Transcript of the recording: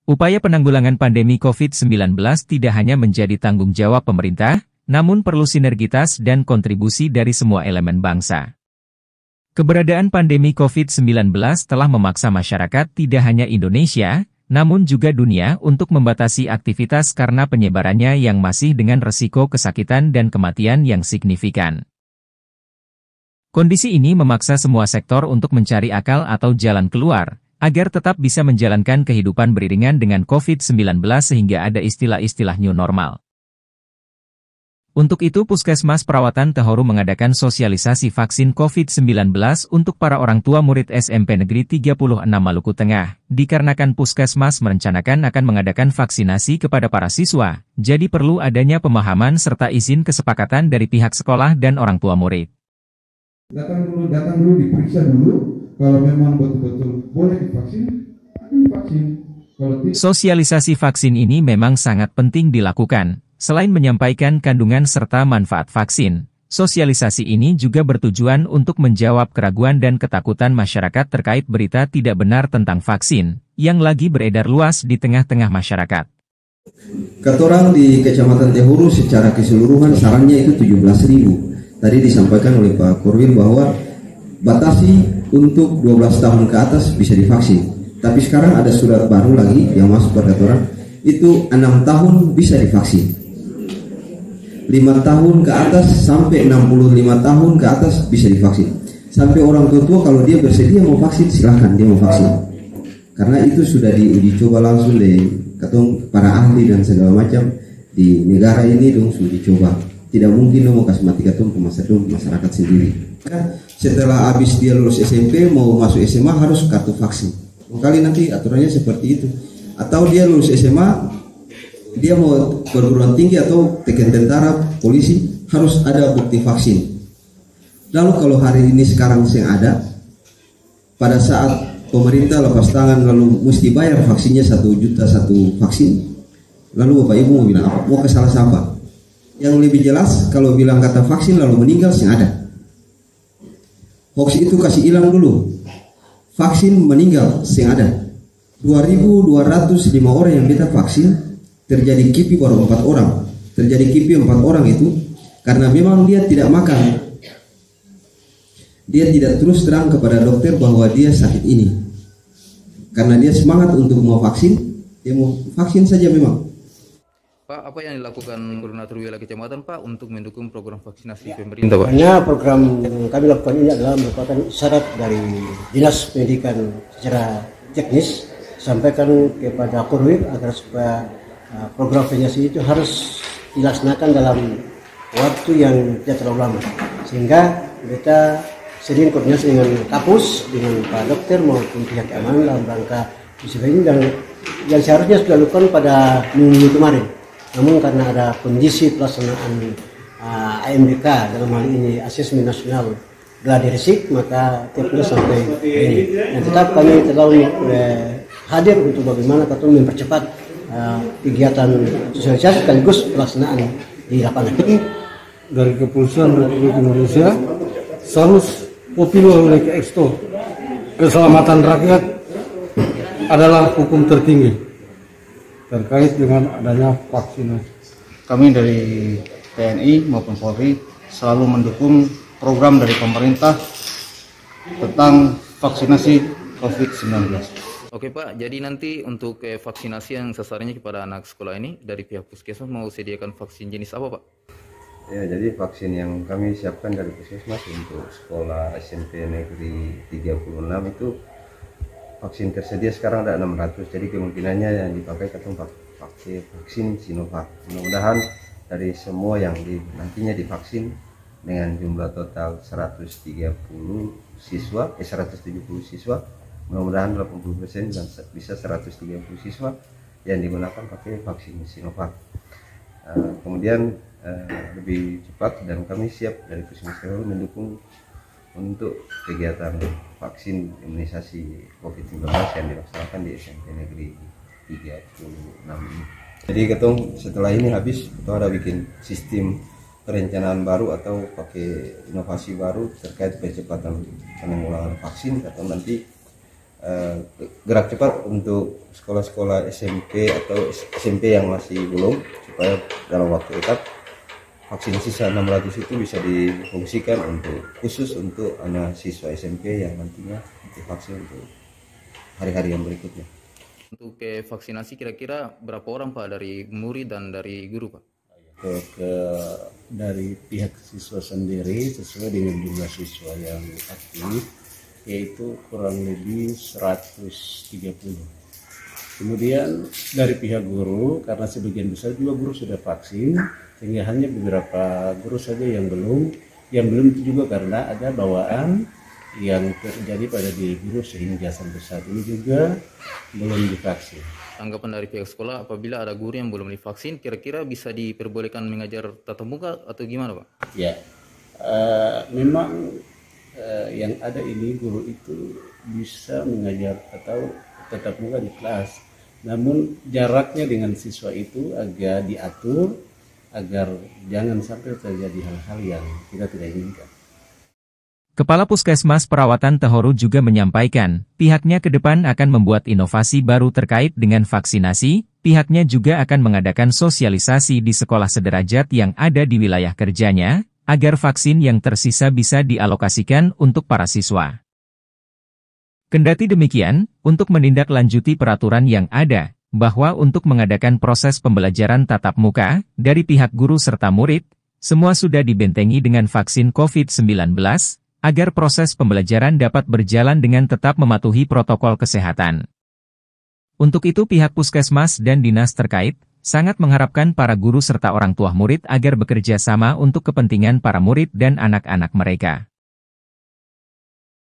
Upaya penanggulangan pandemi COVID-19 tidak hanya menjadi tanggung jawab pemerintah, namun perlu sinergitas dan kontribusi dari semua elemen bangsa. Keberadaan pandemi COVID-19 telah memaksa masyarakat tidak hanya Indonesia, namun juga dunia untuk membatasi aktivitas karena penyebarannya yang masih dengan resiko kesakitan dan kematian yang signifikan. Kondisi ini memaksa semua sektor untuk mencari akal atau jalan keluar, agar tetap bisa menjalankan kehidupan beriringan dengan COVID-19 sehingga ada istilah-istilah new normal. Untuk itu Puskesmas Perawatan Tehoru mengadakan sosialisasi vaksin COVID-19 untuk para orang tua murid SMP Negeri 36 Maluku Tengah, dikarenakan Puskesmas merencanakan akan mengadakan vaksinasi kepada para siswa, jadi perlu adanya pemahaman serta izin kesepakatan dari pihak sekolah dan orang tua murid. Datang dulu, diperiksa dulu. Kalau memang betul-betul boleh divaksin, akan divaksin. Sosialisasi vaksin ini memang sangat penting dilakukan. Selain menyampaikan kandungan serta manfaat vaksin, sosialisasi ini juga bertujuan untuk menjawab keraguan dan ketakutan masyarakat terkait berita tidak benar tentang vaksin, yang lagi beredar luas di tengah-tengah masyarakat. Katorang di Kecamatan Tehoru secara keseluruhan sarannya itu 17.000. Tadi disampaikan oleh Pak Korwil bahwa batasi untuk 12 tahun ke atas bisa divaksin. Tapi sekarang ada surat baru lagi yang masuk pada orang itu 6 tahun bisa divaksin. 5 tahun ke atas sampai 65 tahun ke atas bisa divaksin. Sampai orang tua kalau dia bersedia mau vaksin silahkan dia mau vaksin. Karena itu sudah diuji coba langsung di para ahli dan segala macam di negara ini dong sudah dicoba. Tidak mungkin dong mau kasih mati ke masyarakat sendiri. Setelah habis dia lulus SMP mau masuk SMA harus kartu vaksin. Kali nanti aturannya seperti itu. Atau dia lulus SMA, dia mau perguruan tinggi atau tentara, polisi harus ada bukti vaksin. Lalu kalau hari ini sekarang yang ada, pada saat pemerintah lepas tangan lalu mesti bayar vaksinnya 1 juta satu vaksin. Lalu Bapak Ibu mau bilang apa? Mau ke salah siapa? Yang lebih jelas kalau bilang kata vaksin lalu meninggal yang ada. Hoax itu kasih hilang dulu. Vaksin meninggal yang ada. 2.205 orang yang kita vaksin, terjadi KIPI baru 4 orang. Terjadi KIPI 4 orang itu karena memang dia tidak makan. Dia tidak terus terang kepada dokter bahwa dia sakit ini. Karena dia semangat untuk mau vaksin, dia mau vaksin saja memang. Pak, apa yang dilakukan Koordinator Wilayah Kecamatan Pak untuk mendukung program vaksinasi pemerintah Pak? Hanya program yang kami lakukan ini adalah merupakan syarat dari Dinas Pendidikan secara teknis, sampaikan kepada Korwil agar supaya program vaksinasi itu harus dilaksanakan dalam waktu yang tidak terlalu lama, sehingga kita sering koordinasi dengan Kapus, dengan Pak Dokter maupun pihak keamanan dalam rangka musibah ini dan yang seharusnya sudah dilakukan pada minggu kemarin. Namun karena ada kondisi pelaksanaan AMDK dalam hal ini asesmen nasional gladi risik, maka tidak sampai ini. Dan tetap kami terlalu hadir untuk bagaimana kita mempercepat kegiatan sosialisasi sekaligus pelaksanaan di lapangan. Dari Kepolisian Republik Indonesia Salus Populo Lek Exto, keselamatan rakyat adalah hukum tertinggi terkait dengan adanya vaksinasi. Kami dari TNI maupun Polri selalu mendukung program dari pemerintah tentang vaksinasi COVID-19. Oke Pak, jadi nanti untuk vaksinasi yang sasarannya kepada anak sekolah ini dari pihak Puskesmas mau sediakan vaksin jenis apa Pak? Ya, jadi vaksin yang kami siapkan dari Puskesmas untuk sekolah SMP Negeri 36 itu vaksin tersedia sekarang ada 600, jadi kemungkinannya yang dipakai pakai vaksin Sinovac. Mudah-mudahan dari semua yang nantinya divaksin dengan jumlah total 170 siswa, 170 siswa, mudah-mudahan 80% dan bisa 130 siswa yang digunakan pakai vaksin Sinovac. Kemudian lebih cepat dan kami siap dari Puskesmas Tehoru mendukung untuk kegiatan vaksin imunisasi COVID-19 yang dilaksanakan di SMP Negeri 36 ini. Jadi ketong setelah ini habis kita ada bikin sistem perencanaan baru atau pakai inovasi baru terkait percepatan penanggulangan vaksin atau nanti gerak cepat untuk sekolah-sekolah SMP atau SMP yang masih belum, supaya dalam waktu dekat vaksinasi 600 itu bisa difungsikan khusus untuk anak siswa SMP yang nantinya divaksin untuk hari-hari yang berikutnya. Untuk vaksinasi kira-kira berapa orang Pak dari murid dan dari guru Pak? Dari pihak siswa sendiri sesuai dengan jumlah siswa yang aktif, yaitu kurang lebih 130. Kemudian dari pihak guru, karena sebagian besar juga guru sudah vaksin, sehingga hanya beberapa guru saja yang belum itu juga karena ada bawaan yang terjadi pada diri guru sehingga sampai saat ini juga belum divaksin. Tanggapan dari pihak sekolah, apabila ada guru yang belum divaksin, kira-kira bisa diperbolehkan mengajar tatap muka atau gimana Pak? Ya, memang yang ada ini guru itu bisa mengajar atau tatap muka di kelas, namun jaraknya dengan siswa itu agak diatur agar jangan sampai terjadi hal-hal yang kita tidak inginkan. Kepala Puskesmas Perawatan Tehoru juga menyampaikan, pihaknya ke depan akan membuat inovasi baru terkait dengan vaksinasi, pihaknya juga akan mengadakan sosialisasi di sekolah sederajat yang ada di wilayah kerjanya, agar vaksin yang tersisa bisa dialokasikan untuk para siswa. Kendati demikian, untuk menindaklanjuti peraturan yang ada, bahwa untuk mengadakan proses pembelajaran tatap muka, dari pihak guru serta murid, semua sudah dibentengi dengan vaksin COVID-19, agar proses pembelajaran dapat berjalan dengan tetap mematuhi protokol kesehatan. Untuk itu pihak puskesmas dan dinas terkait, sangat mengharapkan para guru serta orang tua murid agar bekerja sama untuk kepentingan para murid dan anak-anak mereka.